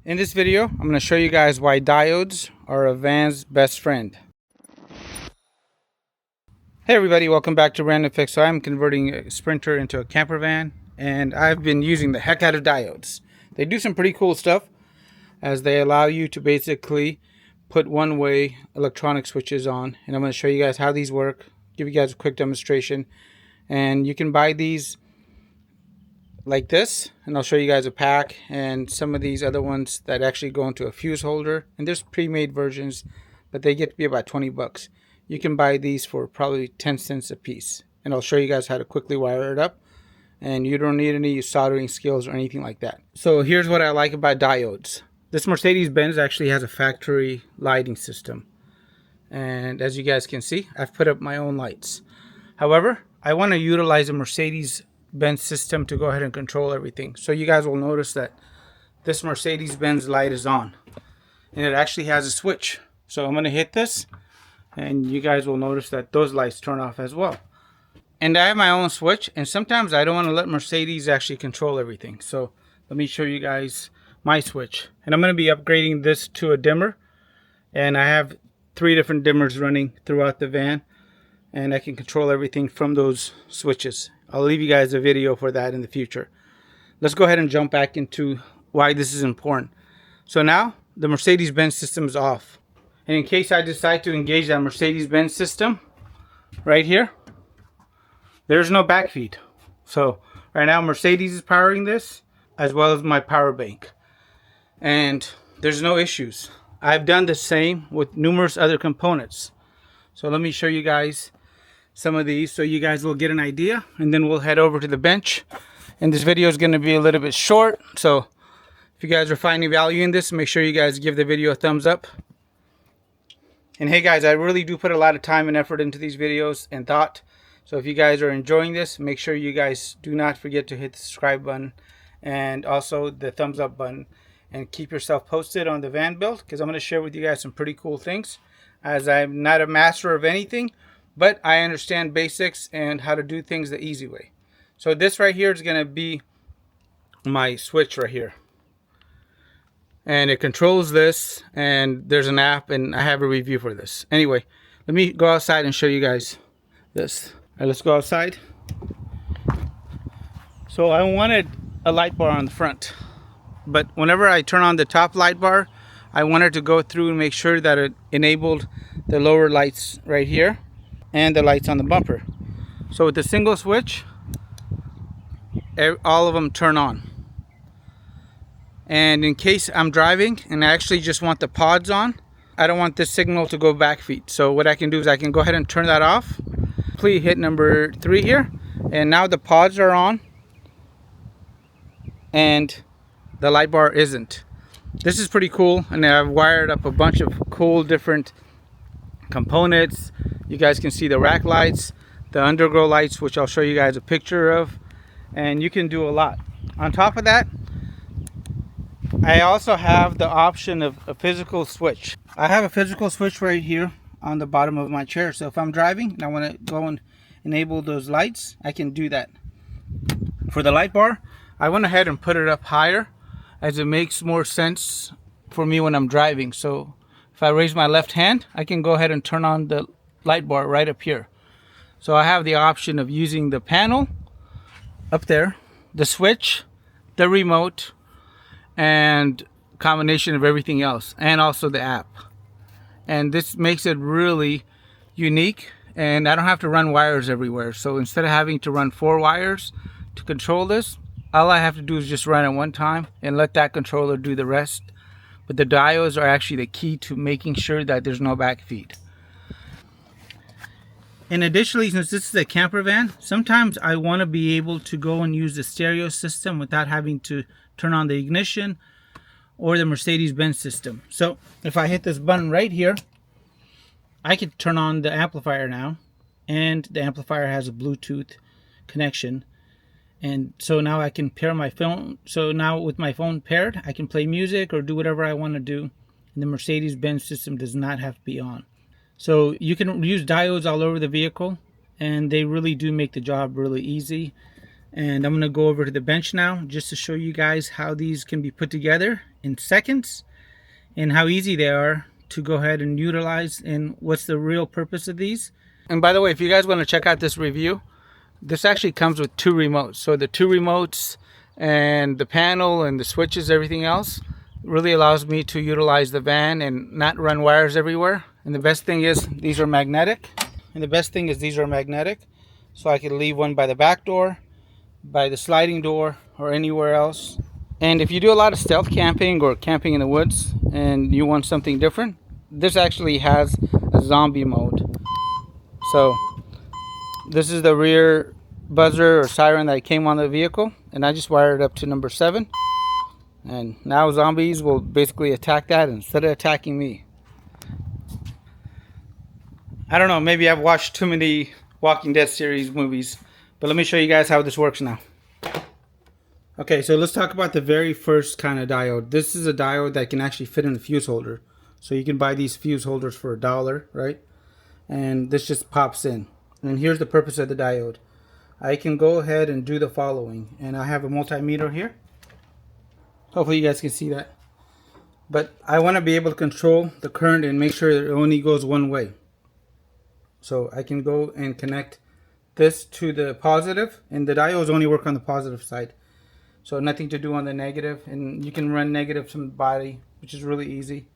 In this video, I'm going to show you guys why diodes are a van's best friend. Hey everybody, welcome back to Random Fix. So I'm converting a Sprinter into a camper van, and I've been using the heck out of diodes. They do some pretty cool stuff, as they allow you to basically put one-way electronic switches on. And I'm going to show you guys how these work, give you guys a quick demonstration. And you can buy these like this, and I'll show you guys a pack, and some of these other ones that actually go into a fuse holder, and there's pre-made versions, but they get to be about 20 bucks. You can buy these for probably 10 cents a piece, and I'll show you guys how to quickly wire it up, and you don't need any soldering skills or anything like that. So here's what I like about diodes. This Mercedes-Benz actually has a factory lighting system, and as you guys can see, I've put up my own lights. However, I want to utilize a Mercedes-Benz system to go ahead and control everything. So you guys will notice that this Mercedes-Benz light is on, and it actually has a switch. So I'm going to hit this, and you guys will notice that those lights turn off as well. And I have my own switch, and sometimes I don't want to let Mercedes actually control everything. So let me show you guys my switch. And I'm going to be upgrading this to a dimmer, and I have 3 different dimmers running throughout the van, and I can control everything from those switches. I'll leave you guys a video for that in the future. Let's go ahead and jump back into why this is important. So now the Mercedes-Benz system is off. And in case I decide to engage that Mercedes-Benz system right here, there's no backfeed. So right now Mercedes is powering this as well as my power bank. And there's no issues. I've done the same with numerous other components. So let me show you guys some of these so you guys will get an idea, and then we'll head over to the bench. And this video is going to be a little bit short, so if you guys are finding value in this, make sure you guys give the video a thumbs up. And hey guys, I really do put a lot of time and effort into these videos and thought, so if you guys are enjoying this, make sure you guys do not forget to hit the subscribe button and also the thumbs up button, and keep yourself posted on the van build, because I'm going to share with you guys some pretty cool things, as I'm not a master of anything, but I understand basics and how to do things the easy way. So this right here is going to be my switch right here. And it controls this, and there's an app, and I have a review for this. Anyway, let me go outside and show you guys this. All right, let's go outside. So I wanted a light bar on the front, but whenever I turn on the top light bar, I wanted to go through and make sure that it enabled the lower lights right here and the lights on the bumper. So with the single switch, all of them turn on. And in case I'm driving and I actually just want the pods on, I don't want this signal to go backfeed. So what I can do is I can go ahead and turn that off. Please hit number 3 here, and now the pods are on and the light bar isn't. This is pretty cool, and I've wired up a bunch of cool different components. You guys can see the rack lights, the underglow lights, which I'll show you guys a picture of, and you can do a lot. On top of that, I also have the option of a physical switch. I have a physical switch right here on the bottom of my chair, so if I'm driving and I want to go and enable those lights, I can do that. For the light bar, I went ahead and put it up higher, as it makes more sense for me when I'm driving. So if I raise my left hand, I can go ahead and turn on the light bar right up here. So I have the option of using the panel up there, the switch, the remote, and combination of everything else, and also the app. And this makes it really unique, and I don't have to run wires everywhere. So instead of having to run 4 wires to control this, all I have to do is just run it one time and let that controller do the rest. But the diodes are actually the key to making sure that there's no backfeed. And additionally, since this is a camper van, sometimes I want to be able to go and use the stereo system without having to turn on the ignition or the Mercedes-Benz system. So if I hit this button right here, I can turn on the amplifier now, and the amplifier has a Bluetooth connection. And so now I can pair my phone. So now with my phone paired, I can play music or do whatever I want to do. And the Mercedes-Benz system does not have to be on. So you can use diodes all over the vehicle, and they really do make the job really easy. And I'm going to go over to the bench now just to show you guys how these can be put together in seconds and how easy they are to go ahead and utilize and what's the real purpose of these. And by the way, if you guys want to check out this review, this actually comes with 2 remotes. So the 2 remotes and the panel and the switches, everything else, really allows me to utilize the van and not run wires everywhere. And the best thing is these are magnetic. So I can leave one by the back door, by the sliding door, or anywhere else. And if you do a lot of stealth camping or camping in the woods and you want something different, this actually has a zombie mode. So this is the rear buzzer or siren that came on the vehicle, and I just wired it up to number 7. And now zombies will basically attack that instead of attacking me. I don't know, maybe I've watched too many Walking Dead series movies, but let me show you guys how this works now. Okay, so let's talk about the very first kind of diode. This is a diode that can actually fit in a fuse holder. So you can buy these fuse holders for $1, right? And this just pops in. And here's the purpose of the diode. I can go ahead and do the following. And I have a multimeter here. Hopefully you guys can see that. But I want to be able to control the current and make sure it only goes one way. So I can go and connect this to the positive, and the diodes only work on the positive side. So nothing to do on the negative, and you can run negative from the body, which is really easy.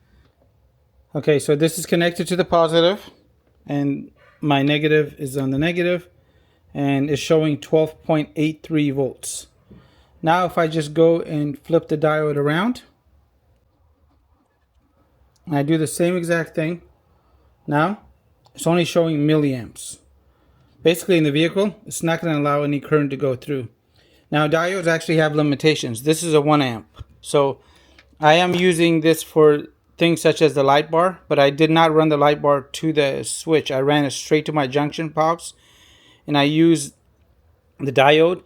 Okay, so this is connected to the positive, and my negative is on the negative, and it's showing 12.83 volts. Now if I just go and flip the diode around, and I do the same exact thing, now it's only showing milliamps. Basically in the vehicle, it's not going to allow any current to go through. Now diodes actually have limitations. This is a 1 amp. So I am using this for things such as the light bar, but I did not run the light bar to the switch. I ran it straight to my junction box, and I used the diode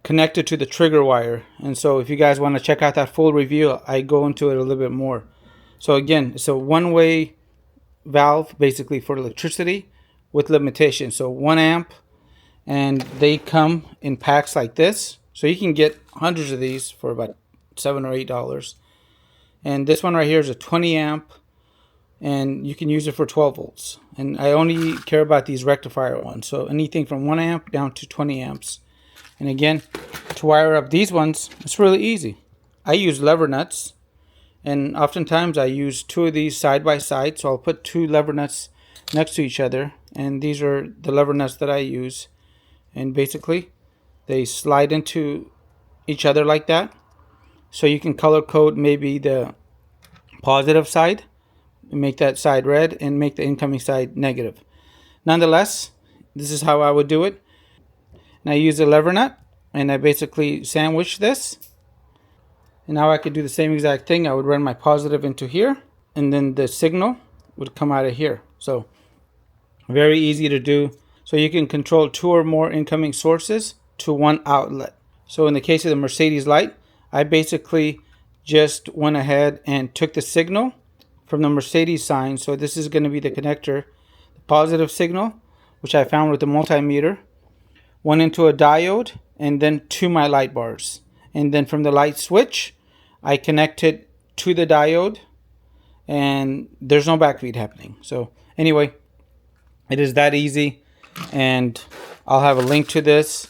connected to the trigger wire. And so if you guys want to check out that full review, I go into it a little bit more. So again, it's a one-way valve basically for electricity with limitations. So 1 amp, and they come in packs like this. So you can get hundreds of these for about $7 or $8. And this one right here is a 20 amp, and you can use it for 12 volts. And I only care about these rectifier ones. So anything from 1 amp down to 20 amps. And again, to wire up these ones, it's really easy. I use lever nuts, and oftentimes I use 2 of these side by side. So I'll put 2 lever nuts next to each other, and these are the lever nuts that I use. And basically they slide into each other like that. So you can color code maybe the positive side and make that side red and make the incoming side negative. Nonetheless, this is how I would do it. And I use a lever nut, and I basically sandwich this. And now I could do the same exact thing. I would run my positive into here, and then the signal would come out of here. So very easy to do. So you can control 2 or more incoming sources to 1 outlet. So in the case of the Mercedes light, I basically just went ahead and took the signal from the Mercedes sign. So this is going to be the connector, the positive signal, which I found with the multimeter, went into a diode, and then to my light bars. And then from the light switch, I connected to the diode, and there's no backfeed happening. So anyway, it is that easy. And I'll have a link to this.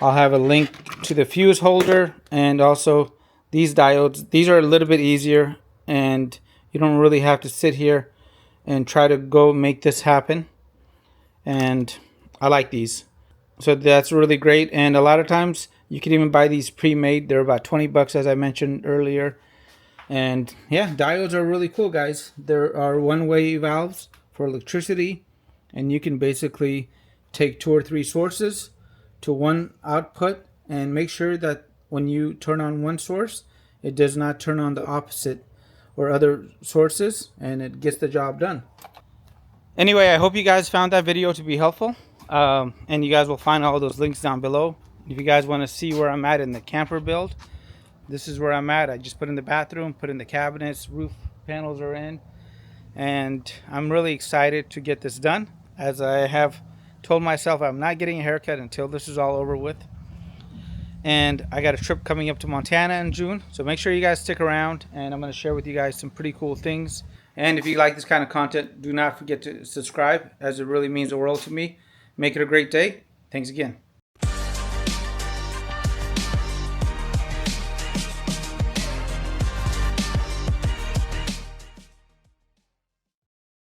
I'll have a link to the fuse holder, and also these diodes. These are a little bit easier, and you don't really have to sit here and try to go make this happen. And I like these. So that's really great. And a lot of times you can even buy these pre-made. They're about 20 bucks, as I mentioned earlier. And yeah, diodes are really cool, guys. There are one-way valves for electricity, and you can basically take 2 or 3 sources to 1 output, and make sure that when you turn on one source, it does not turn on the opposite or other sources, and it gets the job done. Anyway, I hope you guys found that video to be helpful, and you guys will find all those links down below. If you guys want to see where I'm at in the camper build, this is where I'm at. I just put in the bathroom, put in the cabinets, roof panels are in, and I'm really excited to get this done. As I have told myself, I'm not getting a haircut until this is all over with. And I got a trip coming up to Montana in June, so make sure you guys stick around, and I'm going to share with you guys some pretty cool things. And if you like this kind of content, do not forget to subscribe, as it really means the world to me. Make it a great day. Thanks again.